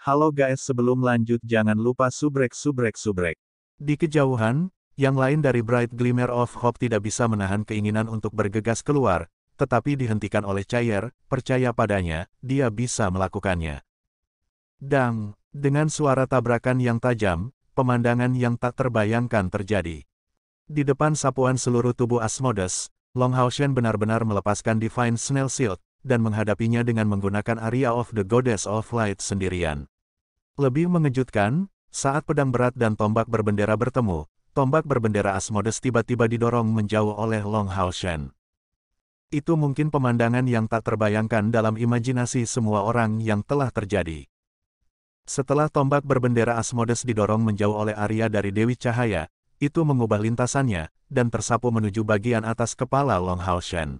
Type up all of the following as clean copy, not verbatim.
Halo guys, sebelum lanjut jangan lupa subrek. Di kejauhan, yang lain dari Bright Glimmer of Hope tidak bisa menahan keinginan untuk bergegas keluar, tetapi dihentikan oleh Chair, percaya padanya, dia bisa melakukannya. Dang, dengan suara tabrakan yang tajam, pemandangan yang tak terbayangkan terjadi. Di depan sapuan seluruh tubuh Asmodeus, Long Hao Shen benar-benar melepaskan Divine Snail Shield, dan menghadapinya dengan menggunakan Aria of the Goddess of Light sendirian. Lebih mengejutkan, saat pedang berat dan tombak berbendera bertemu, tombak berbendera Asmodeus tiba-tiba didorong menjauh oleh Long Hao Shen. Itu mungkin pemandangan yang tak terbayangkan dalam imajinasi semua orang yang telah terjadi. Setelah tombak berbendera Asmodeus didorong menjauh oleh Aria dari Dewi Cahaya, itu mengubah lintasannya, dan tersapu menuju bagian atas kepala Long Hao Shen.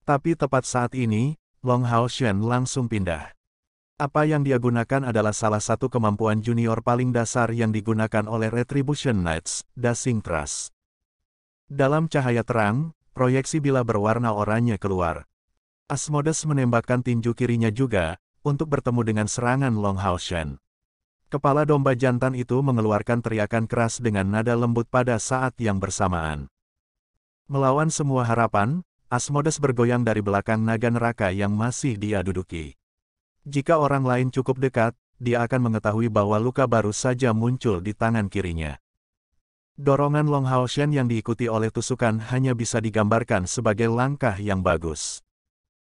Tapi tepat saat ini, Long Hao Shen langsung pindah. Apa yang dia gunakan adalah salah satu kemampuan junior paling dasar yang digunakan oleh Retribution Knights, Dashing Thrust. Dalam cahaya terang, proyeksi bila berwarna oranye keluar. Asmodeus menembakkan tinju kirinya juga, untuk bertemu dengan serangan Long Hao Shen. Kepala domba jantan itu mengeluarkan teriakan keras dengan nada lembut pada saat yang bersamaan. Melawan semua harapan, Asmodeus bergoyang dari belakang naga neraka yang masih dia duduki. Jika orang lain cukup dekat, dia akan mengetahui bahwa luka baru saja muncul di tangan kirinya. Dorongan Long Hao Shen yang diikuti oleh tusukan hanya bisa digambarkan sebagai langkah yang bagus.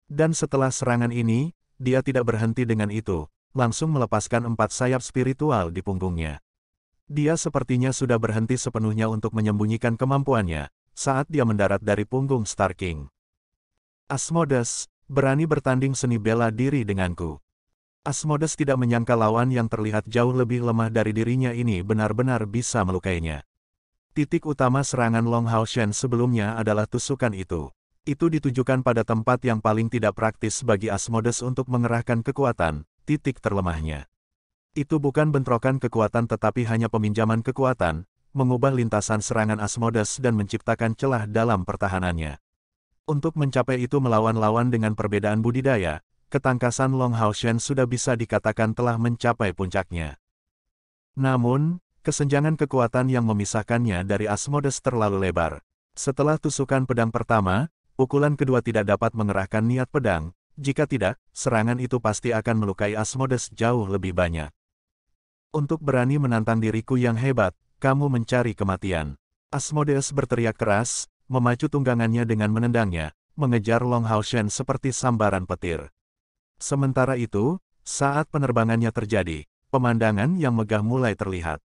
Dan setelah serangan ini, dia tidak berhenti dengan itu, langsung melepaskan 4 sayap spiritual di punggungnya. Dia sepertinya sudah berhenti sepenuhnya untuk menyembunyikan kemampuannya, saat dia mendarat dari punggung Star King. Asmodeus, berani bertanding seni bela diri denganku. Asmodeus tidak menyangka lawan yang terlihat jauh lebih lemah dari dirinya ini benar-benar bisa melukainya. Titik utama serangan Long Hao Shen sebelumnya adalah tusukan itu. Itu ditujukan pada tempat yang paling tidak praktis bagi Asmodeus untuk mengerahkan kekuatan, titik terlemahnya. Itu bukan bentrokan kekuatan tetapi hanya peminjaman kekuatan, mengubah lintasan serangan Asmodeus dan menciptakan celah dalam pertahanannya. Untuk mencapai itu melawan lawan dengan perbedaan budidaya, ketangkasan Long Hao Shen sudah bisa dikatakan telah mencapai puncaknya. Namun, kesenjangan kekuatan yang memisahkannya dari Asmodeus terlalu lebar. Setelah tusukan pedang pertama, pukulan kedua tidak dapat mengerahkan niat pedang, jika tidak, serangan itu pasti akan melukai Asmodeus jauh lebih banyak. Untuk berani menantang diriku yang hebat, kamu mencari kematian. Asmodeus berteriak keras, memacu tunggangannya dengan menendangnya, mengejar Long Hao Shen seperti sambaran petir. Sementara itu, saat penerbangannya terjadi, pemandangan yang megah mulai terlihat.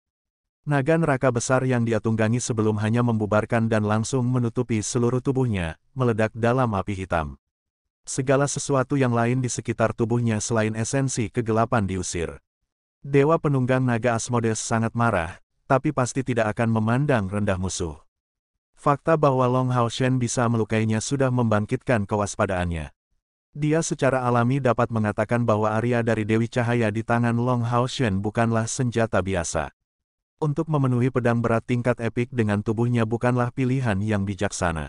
Naga neraka besar yang dia tunggangi sebelum hanya membubarkan dan langsung menutupi seluruh tubuhnya, meledak dalam api hitam. Segala sesuatu yang lain di sekitar tubuhnya selain esensi kegelapan diusir. Dewa penunggang naga Asmodeus sangat marah, tapi pasti tidak akan memandang rendah musuh. Fakta bahwa Long Hao Shen bisa melukainya sudah membangkitkan kewaspadaannya. Dia secara alami dapat mengatakan bahwa Aria dari Dewi Cahaya di tangan Long Hao Shen bukanlah senjata biasa. Untuk memenuhi pedang berat tingkat epik dengan tubuhnya bukanlah pilihan yang bijaksana.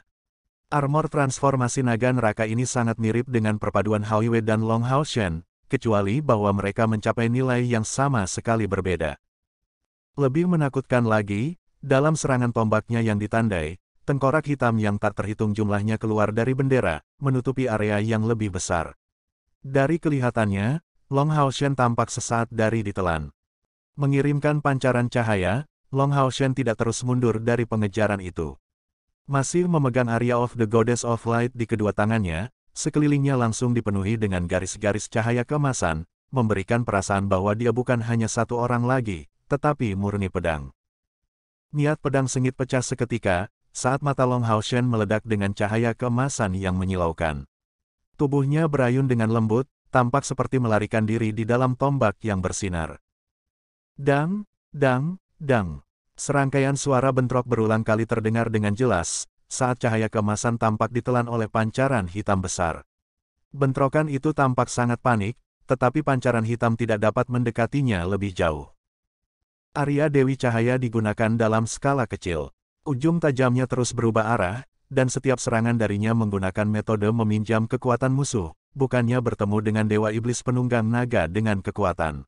Armor transformasi naga neraka ini sangat mirip dengan perpaduan Hao Yue dan Long Hao Shen, kecuali bahwa mereka mencapai nilai yang sama sekali berbeda. Lebih menakutkan lagi, dalam serangan tombaknya yang ditandai, tengkorak hitam yang tak terhitung jumlahnya keluar dari bendera, menutupi area yang lebih besar. Dari kelihatannya, Long Hao Shen tampak sesaat dari ditelan. Mengirimkan pancaran cahaya, Long Hao Shen tidak terus mundur dari pengejaran itu. Masih memegang Aria of the Goddess of Light di kedua tangannya, sekelilingnya langsung dipenuhi dengan garis-garis cahaya keemasan, memberikan perasaan bahwa dia bukan hanya satu orang lagi, tetapi murni pedang. Niat pedang sengit pecah seketika, saat mata Long Hao Shen meledak dengan cahaya keemasan yang menyilaukan. Tubuhnya berayun dengan lembut, tampak seperti melarikan diri di dalam tombak yang bersinar. Dang, dang, dang. Serangkaian suara bentrok berulang kali terdengar dengan jelas, saat cahaya keemasan tampak ditelan oleh pancaran hitam besar. Bentrokan itu tampak sangat panik, tetapi pancaran hitam tidak dapat mendekatinya lebih jauh. Aria Dewi Cahaya digunakan dalam skala kecil. Ujung tajamnya terus berubah arah, dan setiap serangan darinya menggunakan metode meminjam kekuatan musuh, bukannya bertemu dengan Dewa Iblis penunggang naga dengan kekuatan.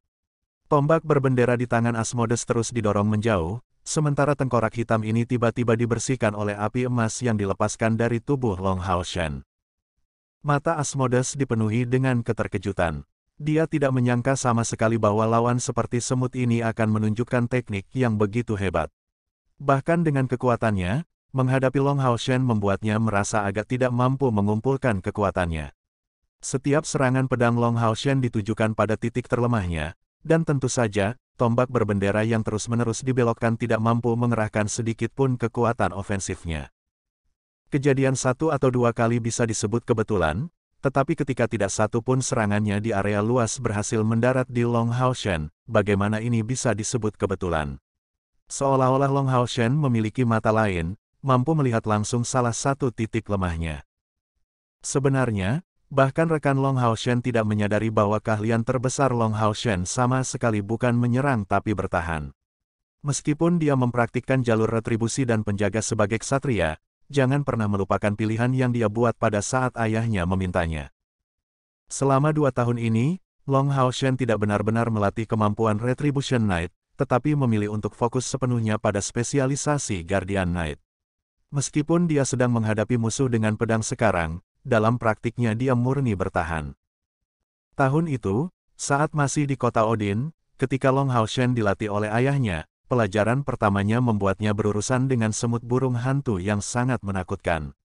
Tombak berbendera di tangan Asmodes terus didorong menjauh, sementara tengkorak hitam ini tiba-tiba dibersihkan oleh api emas yang dilepaskan dari tubuh Long Hao Shen. Mata Asmodes dipenuhi dengan keterkejutan. Dia tidak menyangka sama sekali bahwa lawan seperti semut ini akan menunjukkan teknik yang begitu hebat. Bahkan dengan kekuatannya, menghadapi Long Hao Shen membuatnya merasa agak tidak mampu mengumpulkan kekuatannya. Setiap serangan pedang Long Hao Shen ditujukan pada titik terlemahnya, dan tentu saja, tombak berbendera yang terus-menerus dibelokkan tidak mampu mengerahkan sedikit pun kekuatan ofensifnya. Kejadian satu atau dua kali bisa disebut kebetulan, tetapi ketika tidak satu pun serangannya di area luas berhasil mendarat di Long Hao Shen, bagaimana ini bisa disebut kebetulan? Seolah-olah Long Hao Shen memiliki mata lain, mampu melihat langsung salah satu titik lemahnya. Sebenarnya, bahkan rekan Long Hao Shen tidak menyadari bahwa keahlian terbesar Long Hao Shen sama sekali bukan menyerang tapi bertahan. Meskipun dia mempraktikkan jalur retribusi dan penjaga sebagai ksatria, jangan pernah melupakan pilihan yang dia buat pada saat ayahnya memintanya. Selama 2 tahun ini, Long Hao Shen tidak benar-benar melatih kemampuan Retribution Knight, tetapi memilih untuk fokus sepenuhnya pada spesialisasi Guardian Knight. Meskipun dia sedang menghadapi musuh dengan pedang sekarang, dalam praktiknya dia murni bertahan. Tahun itu, saat masih di kota Odin, ketika Long Hao Shen dilatih oleh ayahnya, pelajaran pertamanya membuatnya berurusan dengan semut burung hantu yang sangat menakutkan.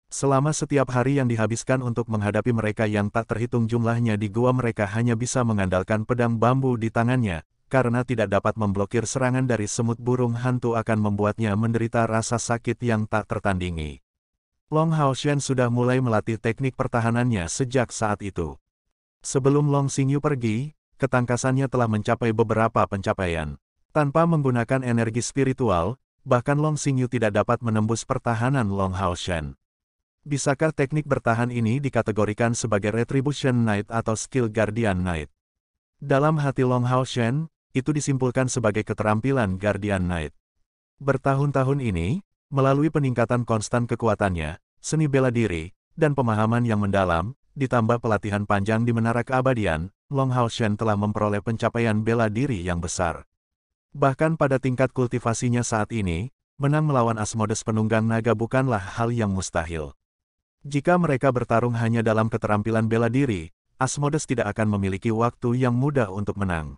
Selama setiap hari yang dihabiskan untuk menghadapi mereka yang tak terhitung jumlahnya di gua, mereka hanya bisa mengandalkan pedang bambu di tangannya, karena tidak dapat memblokir serangan dari semut burung hantu akan membuatnya menderita rasa sakit yang tak tertandingi. Long Hao Shen sudah mulai melatih teknik pertahanannya sejak saat itu. Sebelum Long Xingyu pergi, ketangkasannya telah mencapai beberapa pencapaian. Tanpa menggunakan energi spiritual, bahkan Long Xingyu tidak dapat menembus pertahanan Long Hao Shen. Bisakah teknik bertahan ini dikategorikan sebagai Retribution Knight atau skill Guardian Knight? Dalam hati Long Hao Shen, itu disimpulkan sebagai keterampilan Guardian Knight. Bertahun-tahun ini, melalui peningkatan konstan kekuatannya, seni bela diri, dan pemahaman yang mendalam, ditambah pelatihan panjang di Menara Keabadian, Long Hao Shen telah memperoleh pencapaian bela diri yang besar. Bahkan pada tingkat kultivasinya saat ini, menang melawan Asmodes penunggang naga bukanlah hal yang mustahil. Jika mereka bertarung hanya dalam keterampilan bela diri, Asmodes tidak akan memiliki waktu yang mudah untuk menang.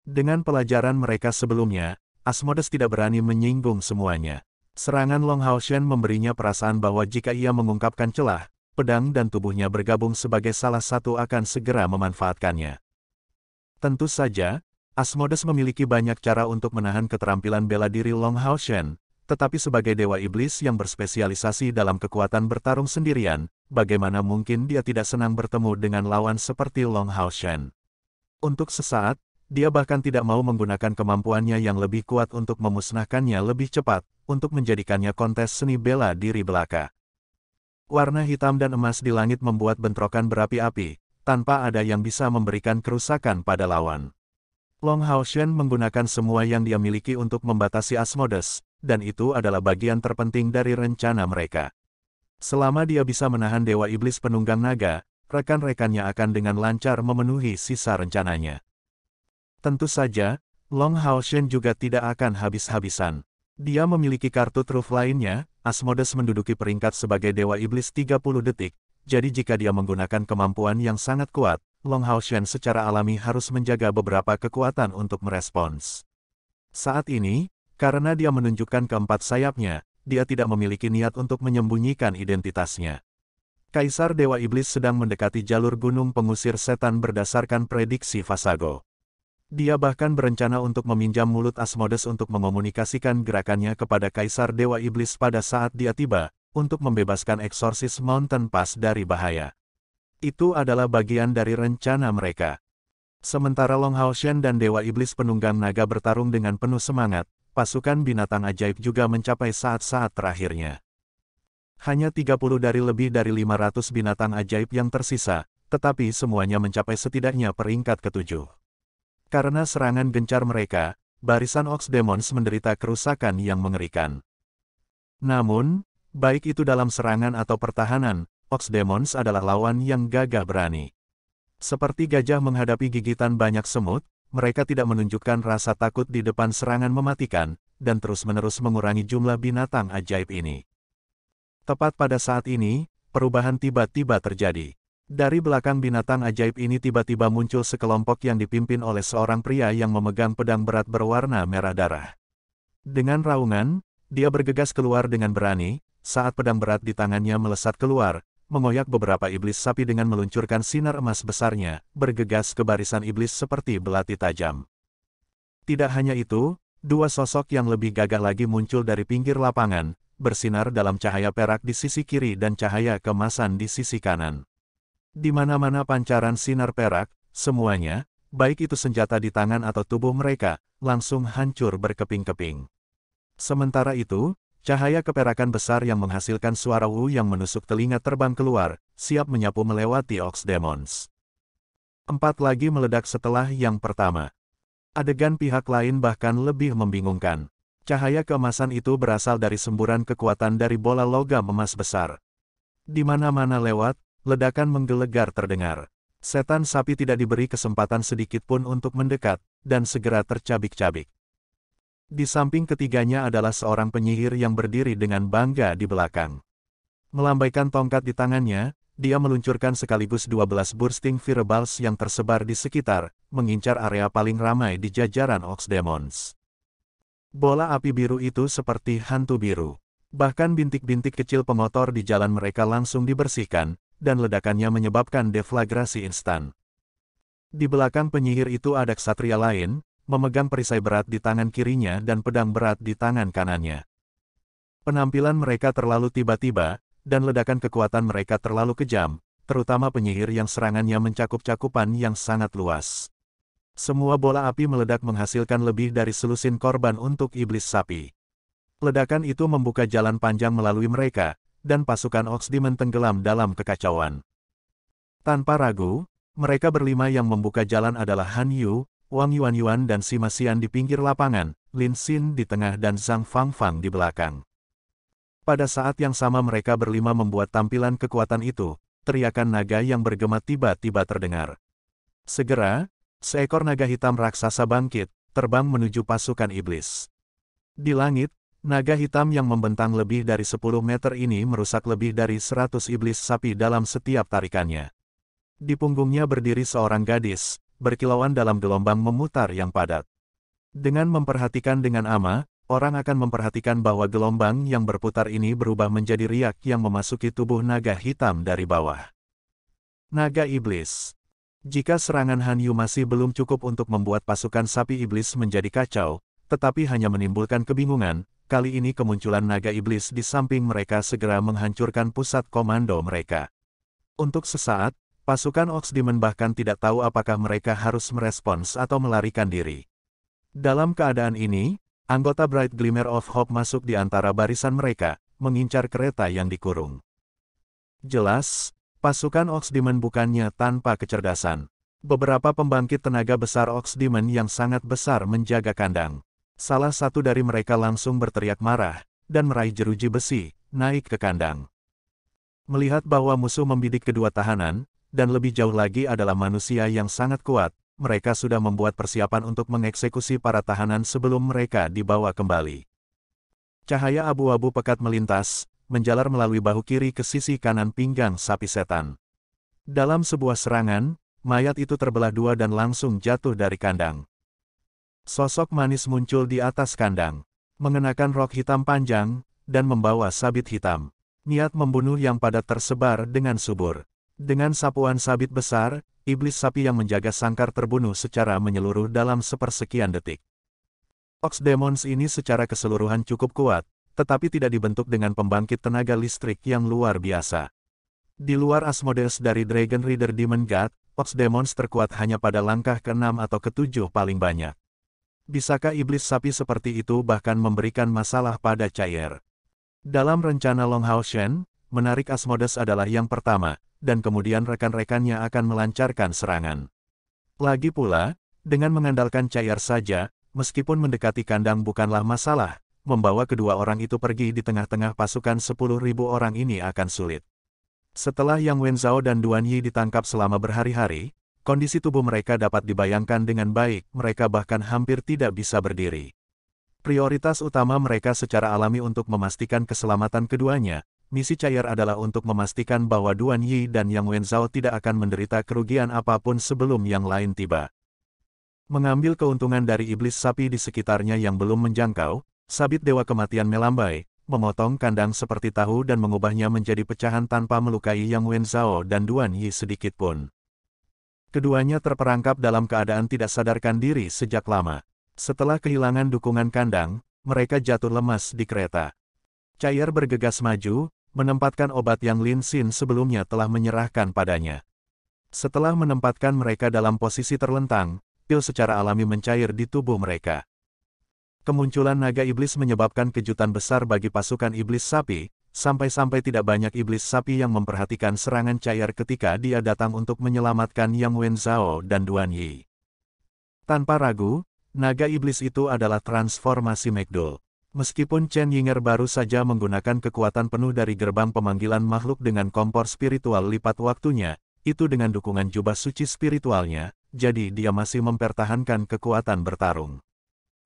Dengan pelajaran mereka sebelumnya, Asmodes tidak berani menyinggung semuanya. Serangan Long Hao Shen memberinya perasaan bahwa jika ia mengungkapkan celah, pedang dan tubuhnya bergabung sebagai salah satu akan segera memanfaatkannya. Tentu saja, Asmodes memiliki banyak cara untuk menahan keterampilan bela diri Long Hao Shen, tetapi sebagai dewa iblis yang berspesialisasi dalam kekuatan bertarung sendirian, bagaimana mungkin dia tidak senang bertemu dengan lawan seperti Long Hao Shen. Untuk sesaat, dia bahkan tidak mau menggunakan kemampuannya yang lebih kuat untuk memusnahkannya lebih cepat, untuk menjadikannya kontes seni bela diri belaka. Warna hitam dan emas di langit membuat bentrokan berapi-api, tanpa ada yang bisa memberikan kerusakan pada lawan. Long Hao Shen menggunakan semua yang dia miliki untuk membatasi Asmodes, dan itu adalah bagian terpenting dari rencana mereka. Selama dia bisa menahan Dewa Iblis Penunggang Naga, rekan-rekannya akan dengan lancar memenuhi sisa rencananya. Tentu saja, Long Hao Shen juga tidak akan habis-habisan. Dia memiliki kartu truf lainnya, Asmodes menduduki peringkat sebagai Dewa Iblis 30 detik, jadi jika dia menggunakan kemampuan yang sangat kuat, Long Hao Shen secara alami harus menjaga beberapa kekuatan untuk merespons. Saat ini, karena dia menunjukkan keempat sayapnya, dia tidak memiliki niat untuk menyembunyikan identitasnya. Kaisar Dewa Iblis sedang mendekati jalur gunung pengusir setan berdasarkan prediksi Vasago. Dia bahkan berencana untuk meminjam mulut Asmodes untuk mengomunikasikan gerakannya kepada Kaisar Dewa Iblis pada saat dia tiba, untuk membebaskan eksorsis Mountain Pass dari bahaya. Itu adalah bagian dari rencana mereka. Sementara Long Hao Shen dan Dewa Iblis Penunggang Naga bertarung dengan penuh semangat, pasukan binatang ajaib juga mencapai saat-saat terakhirnya. Hanya 30 dari lebih dari 500 binatang ajaib yang tersisa, tetapi semuanya mencapai setidaknya peringkat ke-7. Karena serangan gencar mereka, barisan Ox Demons menderita kerusakan yang mengerikan. Namun, baik itu dalam serangan atau pertahanan, Ox Demons adalah lawan yang gagah berani. Seperti gajah menghadapi gigitan banyak semut, mereka tidak menunjukkan rasa takut di depan serangan mematikan, dan terus-menerus mengurangi jumlah binatang ajaib ini. Tepat pada saat ini, perubahan tiba-tiba terjadi. Dari belakang binatang ajaib ini tiba-tiba muncul sekelompok yang dipimpin oleh seorang pria yang memegang pedang berat berwarna merah darah. Dengan raungan, dia bergegas keluar dengan berani, saat pedang berat di tangannya melesat keluar, mengoyak beberapa iblis sapi dengan meluncurkan sinar emas besarnya, bergegas ke barisan iblis seperti belati tajam. Tidak hanya itu, dua sosok yang lebih gagah lagi muncul dari pinggir lapangan, bersinar dalam cahaya perak di sisi kiri dan cahaya keemasan di sisi kanan. Di mana-mana pancaran sinar perak, semuanya, baik itu senjata di tangan atau tubuh mereka, langsung hancur berkeping-keping. Sementara itu, cahaya keperakan besar yang menghasilkan suara wu yang menusuk telinga terbang keluar, siap menyapu melewati Ox Demons. 4 lagi meledak setelah yang pertama. Adegan pihak lain bahkan lebih membingungkan. Cahaya keemasan itu berasal dari semburan kekuatan dari bola logam emas besar. Di mana-mana lewat, ledakan menggelegar terdengar. Setan sapi tidak diberi kesempatan sedikit pun untuk mendekat, dan segera tercabik-cabik. Di samping ketiganya adalah seorang penyihir yang berdiri dengan bangga di belakang. Melambaikan tongkat di tangannya, dia meluncurkan sekaligus 12 bursting fireballs yang tersebar di sekitar, mengincar area paling ramai di jajaran Ox Demons. Bola api biru itu seperti hantu biru. Bahkan bintik-bintik kecil pemotor di jalan mereka langsung dibersihkan, dan ledakannya menyebabkan deflagrasi instan. Di belakang penyihir itu ada ksatria lain, memegang perisai berat di tangan kirinya dan pedang berat di tangan kanannya. Penampilan mereka terlalu tiba-tiba, dan ledakan kekuatan mereka terlalu kejam, terutama penyihir yang serangannya mencakup cakupan yang sangat luas. Semua bola api meledak menghasilkan lebih dari selusin korban untuk iblis sapi. Ledakan itu membuka jalan panjang melalui mereka, dan pasukan Ox Demon tenggelam dalam kekacauan. Tanpa ragu, mereka berlima yang membuka jalan adalah Han Yu, Wang Yuanyuan dan Sima Xian di pinggir lapangan, Lin Xin di tengah dan Zhang Fangfang di belakang. Pada saat yang sama mereka berlima membuat tampilan kekuatan itu, teriakan naga yang bergema tiba-tiba terdengar. Segera, seekor naga hitam raksasa bangkit, terbang menuju pasukan iblis. Di langit, naga hitam yang membentang lebih dari 10 meter ini merusak lebih dari 100 iblis sapi dalam setiap tarikannya. Di punggungnya berdiri seorang gadis, berkilauan dalam gelombang memutar yang padat. Dengan memperhatikan dengan ama, orang akan memperhatikan bahwa gelombang yang berputar ini berubah menjadi riak yang memasuki tubuh naga hitam dari bawah. Naga iblis. Jika serangan Han Yu masih belum cukup untuk membuat pasukan sapi iblis menjadi kacau, tetapi hanya menimbulkan kebingungan, kali ini kemunculan naga iblis di samping mereka segera menghancurkan pusat komando mereka. Untuk sesaat, pasukan Ox Demon bahkan tidak tahu apakah mereka harus merespons atau melarikan diri. Dalam keadaan ini, anggota Bright Glimmer of Hope masuk di antara barisan mereka, mengincar kereta yang dikurung. Jelas, pasukan Ox Demon bukannya tanpa kecerdasan. Beberapa pembangkit tenaga besar Ox Demon yang sangat besar menjaga kandang. Salah satu dari mereka langsung berteriak marah, dan meraih jeruji besi, naik ke kandang. Melihat bahwa musuh membidik kedua tahanan, dan lebih jauh lagi adalah manusia yang sangat kuat, mereka sudah membuat persiapan untuk mengeksekusi para tahanan sebelum mereka dibawa kembali. Cahaya abu-abu pekat melintas, menjalar melalui bahu kiri ke sisi kanan pinggang sapi setan. Dalam sebuah serangan, mayat itu terbelah dua dan langsung jatuh dari kandang. Sosok manis muncul di atas kandang, mengenakan rok hitam panjang, dan membawa sabit hitam. Niat membunuh yang padat tersebar dengan subur. Dengan sapuan sabit besar, iblis sapi yang menjaga sangkar terbunuh secara menyeluruh dalam sepersekian detik. Ox Demons ini secara keseluruhan cukup kuat, tetapi tidak dibentuk dengan pembangkit tenaga listrik yang luar biasa. Di luar Asmodeus dari Dragon Rider Demon God, Ox Demons terkuat hanya pada langkah ke-6 atau ke-7 paling banyak. Bisakah iblis sapi seperti itu bahkan memberikan masalah pada Chair? Dalam rencana Long Hao Shen, menarik Asmodeus adalah yang pertama, dan kemudian rekan-rekannya akan melancarkan serangan. Lagi pula, dengan mengandalkan Chair saja, meskipun mendekati kandang bukanlah masalah, membawa kedua orang itu pergi di tengah-tengah pasukan 10.000 orang ini akan sulit. Setelah Yang Wenzhao dan Duan Yi ditangkap selama berhari-hari, kondisi tubuh mereka dapat dibayangkan dengan baik, mereka bahkan hampir tidak bisa berdiri. Prioritas utama mereka secara alami untuk memastikan keselamatan keduanya. Misi Cair adalah untuk memastikan bahwa Duan Yi dan Yang Wenzhao tidak akan menderita kerugian apapun sebelum yang lain tiba. Mengambil keuntungan dari iblis sapi di sekitarnya yang belum menjangkau, sabit Dewa Kematian melambai, memotong kandang seperti tahu dan mengubahnya menjadi pecahan tanpa melukai Yang Wenzhao dan Duan Yi sedikitpun. Keduanya terperangkap dalam keadaan tidak sadarkan diri sejak lama. Setelah kehilangan dukungan kandang, mereka jatuh lemas di kereta. Cair bergegas maju, menempatkan obat yang Lin Xin sebelumnya telah menyerahkan padanya. Setelah menempatkan mereka dalam posisi terlentang, pil secara alami mencair di tubuh mereka. Kemunculan naga iblis menyebabkan kejutan besar bagi pasukan iblis sapi, sampai-sampai tidak banyak iblis sapi yang memperhatikan serangan Cair ketika dia datang untuk menyelamatkan Yang Wenzhao dan Duan Yi. Tanpa ragu, naga iblis itu adalah transformasi Megdul. Meskipun Chen Yinger baru saja menggunakan kekuatan penuh dari gerbang pemanggilan makhluk dengan kompor spiritual lipat waktunya, itu dengan dukungan jubah suci spiritualnya, jadi dia masih mempertahankan kekuatan bertarung.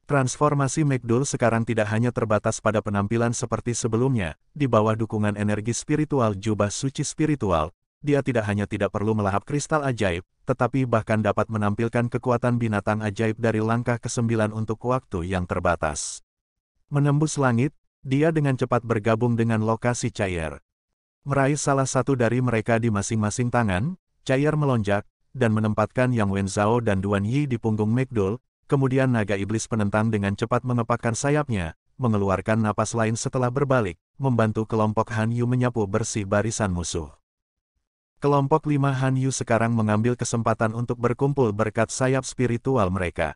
Transformasi Megdul sekarang tidak hanya terbatas pada penampilan seperti sebelumnya, di bawah dukungan energi spiritual jubah suci spiritual, dia tidak hanya tidak perlu melahap kristal ajaib, tetapi bahkan dapat menampilkan kekuatan binatang ajaib dari langkah ke-9 untuk waktu yang terbatas. Menembus langit, dia dengan cepat bergabung dengan lokasi Cair. Meraih salah satu dari mereka di masing-masing tangan, Cair melonjak, dan menempatkan Yang Wenzhao dan Duan Yi di punggung Megdul, kemudian naga iblis penentang dengan cepat mengepakkan sayapnya, mengeluarkan napas lain setelah berbalik, membantu kelompok Han Yu menyapu bersih barisan musuh. Kelompok 5 Han Yu sekarang mengambil kesempatan untuk berkumpul berkat sayap spiritual mereka.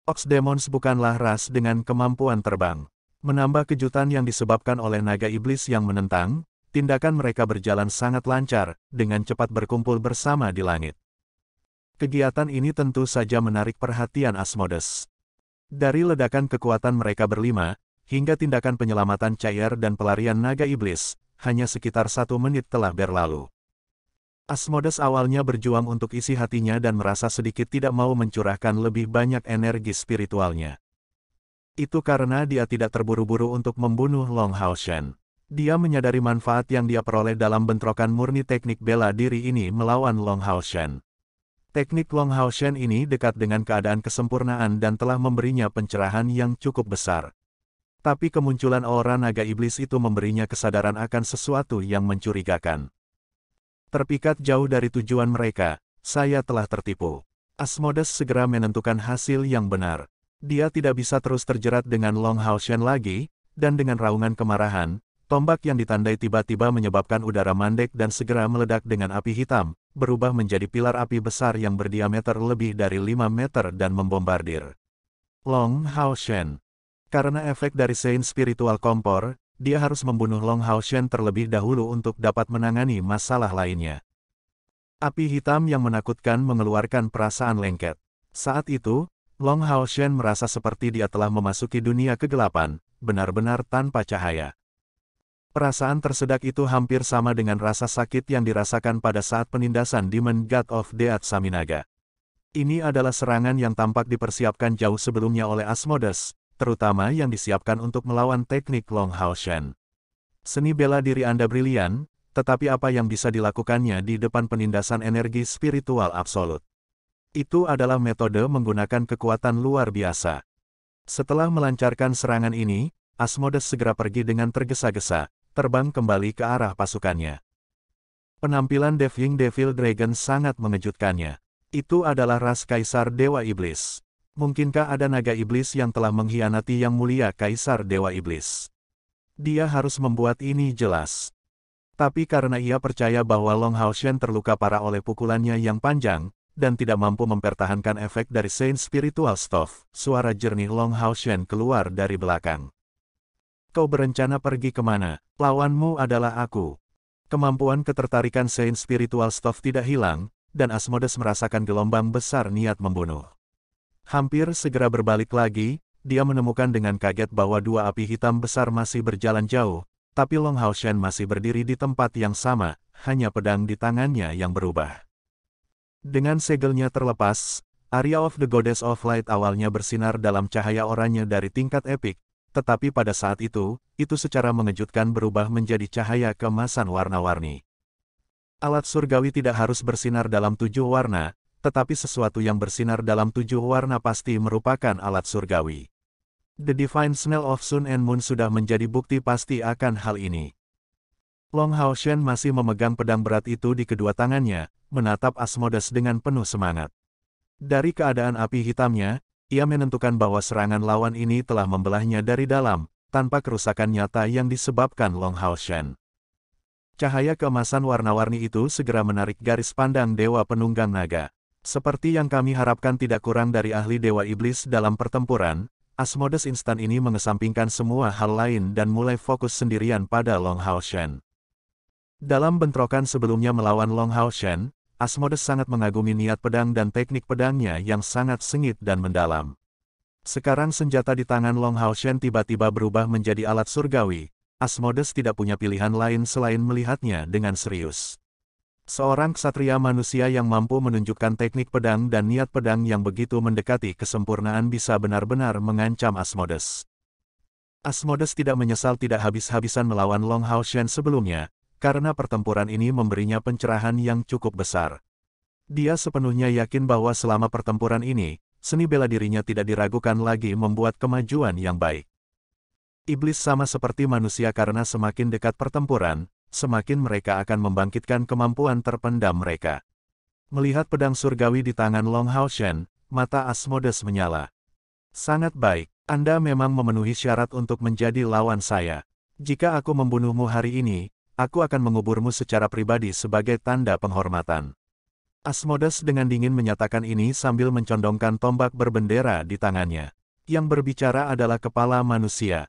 Ox Demons bukanlah ras dengan kemampuan terbang. Menambah kejutan yang disebabkan oleh naga iblis yang menentang, tindakan mereka berjalan sangat lancar, dengan cepat berkumpul bersama di langit. Kegiatan ini tentu saja menarik perhatian Asmodes. Dari ledakan kekuatan mereka berlima, hingga tindakan penyelamatan Cair dan pelarian naga iblis, hanya sekitar 1 menit telah berlalu. Asmodes awalnya berjuang untuk isi hatinya dan merasa sedikit tidak mau mencurahkan lebih banyak energi spiritualnya. Itu karena dia tidak terburu-buru untuk membunuh Long Haoshen. Dia menyadari manfaat yang dia peroleh dalam bentrokan murni teknik bela diri ini melawan Long Haoshen. Teknik Long Haoshen ini dekat dengan keadaan kesempurnaan dan telah memberinya pencerahan yang cukup besar. Tapi kemunculan aura naga iblis itu memberinya kesadaran akan sesuatu yang mencurigakan. Terpikat jauh dari tujuan mereka, saya telah tertipu. Asmodes segera menentukan hasil yang benar. Dia tidak bisa terus terjerat dengan Long Haoshen lagi, dan dengan raungan kemarahan, tombak yang ditandai tiba-tiba menyebabkan udara mandek dan segera meledak dengan api hitam, berubah menjadi pilar api besar yang berdiameter lebih dari 5 meter dan membombardir Long Haoshen. Karena efek dari Sein Spiritual Kompor, dia harus membunuh Long Haoshen terlebih dahulu untuk dapat menangani masalah lainnya. Api hitam yang menakutkan mengeluarkan perasaan lengket. Saat itu, Long Haoshen merasa seperti dia telah memasuki dunia kegelapan, benar-benar tanpa cahaya. Perasaan tersedak itu hampir sama dengan rasa sakit yang dirasakan pada saat penindasan Demon God of Death Saminaga. Ini adalah serangan yang tampak dipersiapkan jauh sebelumnya oleh Asmodes, terutama yang disiapkan untuk melawan teknik Long Haoshen. Seni bela diri Anda brilian, tetapi apa yang bisa dilakukannya di depan penindasan energi spiritual absolut? Itu adalah metode menggunakan kekuatan luar biasa. Setelah melancarkan serangan ini, Asmodes segera pergi dengan tergesa-gesa, terbang kembali ke arah pasukannya. Penampilan Devil Dragon sangat mengejutkannya. Itu adalah ras Kaisar Dewa Iblis. Mungkinkah ada naga iblis yang telah mengkhianati Yang Mulia Kaisar Dewa Iblis? Dia harus membuat ini jelas. Tapi karena ia percaya bahwa Long Haoshen terluka parah oleh pukulannya yang panjang, dan tidak mampu mempertahankan efek dari Saint Spiritual Stuff, suara jernih Long Haoshen keluar dari belakang. Kau berencana pergi kemana? Lawanmu adalah aku. Kemampuan ketertarikan Saint Spiritual Stuff tidak hilang, dan Asmodes merasakan gelombang besar niat membunuh. Hampir segera berbalik lagi, dia menemukan dengan kaget bahwa dua api hitam besar masih berjalan jauh, tapi Long Haoshen masih berdiri di tempat yang sama, hanya pedang di tangannya yang berubah. Dengan segelnya terlepas, Area of the Goddess of Light awalnya bersinar dalam cahaya oranye dari tingkat epik, tetapi pada saat itu secara mengejutkan berubah menjadi cahaya keemasan warna-warni. Alat surgawi tidak harus bersinar dalam 7 warna, tetapi sesuatu yang bersinar dalam 7 warna pasti merupakan alat surgawi. The Divine Smell of Sun and Moon sudah menjadi bukti pasti akan hal ini. Long Hao Shen masih memegang pedang berat itu di kedua tangannya, menatap Asmodes dengan penuh semangat. Dari keadaan api hitamnya, ia menentukan bahwa serangan lawan ini telah membelahnya dari dalam, tanpa kerusakan nyata yang disebabkan Long Hao Shen. Cahaya keemasan warna-warni itu segera menarik garis pandang Dewa Penunggang Naga. Seperti yang kami harapkan tidak kurang dari ahli Dewa Iblis dalam pertempuran, Asmodes instan ini mengesampingkan semua hal lain dan mulai fokus sendirian pada Long Hao Shen. Dalam bentrokan sebelumnya melawan Long Hao Shen, Asmodes sangat mengagumi niat pedang dan teknik pedangnya yang sangat sengit dan mendalam. Sekarang senjata di tangan Long Hao Shen tiba-tiba berubah menjadi alat surgawi. Asmodes tidak punya pilihan lain selain melihatnya dengan serius. Seorang ksatria manusia yang mampu menunjukkan teknik pedang dan niat pedang yang begitu mendekati kesempurnaan bisa benar-benar mengancam Asmodes. Asmodes tidak menyesal tidak habis-habisan melawan Long Hao Shen sebelumnya, karena pertempuran ini memberinya pencerahan yang cukup besar. Dia sepenuhnya yakin bahwa selama pertempuran ini, seni bela dirinya tidak diragukan lagi membuat kemajuan yang baik. Iblis sama seperti manusia karena semakin dekat pertempuran, semakin mereka akan membangkitkan kemampuan terpendam mereka. Melihat pedang surgawi di tangan Long Hao Shen, mata Asmodes menyala. Sangat baik, Anda memang memenuhi syarat untuk menjadi lawan saya. Jika aku membunuhmu hari ini, aku akan menguburmu secara pribadi sebagai tanda penghormatan. Asmodes dengan dingin menyatakan ini sambil mencondongkan tombak berbendera di tangannya. Yang berbicara adalah kepala manusia,